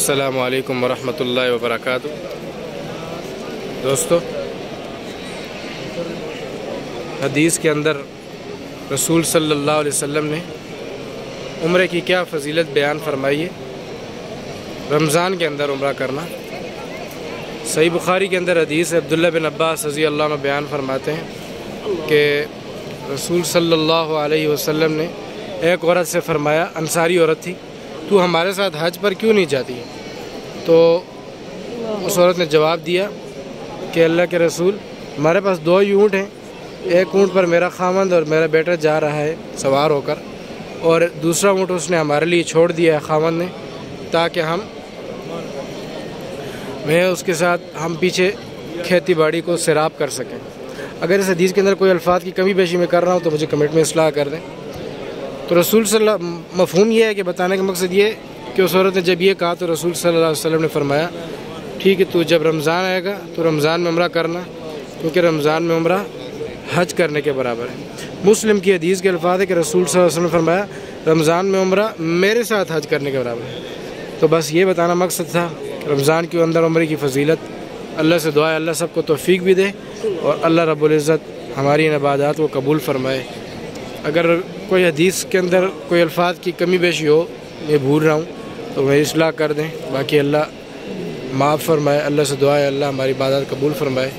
السلام علیکم ورحمۃ اللہ وبرکاتہ۔ دوستو، حدیث کے اندر رسول صلی اللہ علیہ وسلم نے عمرے کی کیا فضیلت بیان فرمائی ہے۔ رمضان کے اندر عمرہ کرنا، صحیح بخاری کے اندر حدیث عبداللہ بن عباس رضی اللہ عنہ بیان فرماتے ہیں کہ رسول صلی اللہ علیہ وسلم نے ایک عورت سے فرمایا، انصاری عورت تھی، تو ہمارے ساتھ حج پر کیوں نہیں جاتی؟ تو اس عورت نے جواب دیا کہ اللہ کے رسول، ہمارے پاس 2 اونٹ ہیں، ایک اونٹ پر میرا خاوند اور میرا بیٹا جا رہا ہے سوار ہو کر، اور دوسرا اونٹ اس نے ہمارے لیے چھوڑ دیا ہے خاوند نے، تاکہ میں اس کے ساتھ ہم پیچھے کھیتی باڑی کو سیراب کر سکیں۔ اگر اس حدیث کے اندر کوئی الفاظ کی کمی بیشی میں کر رہا ہوں تو مجھے کمنٹ میں اصلاح کر دیں۔ تو رسول صلی اللہ مفہوم یہ ہے کہ بتانے کا مقصد یہ کہ اس عورت نے جب یہ کہا تو رسول صلی اللہ علیہ وسلم نے فرمایا، ٹھیک ہے، تو جب رمضان آئے گا تو رمضان میں عمرہ کرنا، کیونکہ رمضان میں عمرہ حج کرنے کے برابر ہے۔ مسلم کی حدیث کے الفاظ ہے کہ رسول صلی اللہ علیہ وسلم نے فرمایا، رمضان میں عمرہ میرے ساتھ حج کرنے کے برابر ہے۔ تو بس یہ بتانا مقصد تھا، رمضان کے اندر عمرے کی فضیلت۔ اللہ سے دعا ہے اللہ سب کو توفیق بھی دے اور اللہ رب العزت ہماری ان عبادات کو قبول فرمائے۔ اگر کوئی حدیث کے اندر کوئی الفاظ کی کمی بیشی ہو، میں بھول رہا ہوں تو میری اصلاح کر دیں، باقی اللہ معاف فرمائے۔ اللہ سے دعا ہے اللہ ہماری عبادات قبول فرمائے۔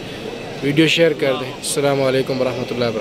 ویڈیو شیئر کر دیں۔ السلام علیکم ورحمۃ اللہ وبرکاتہ۔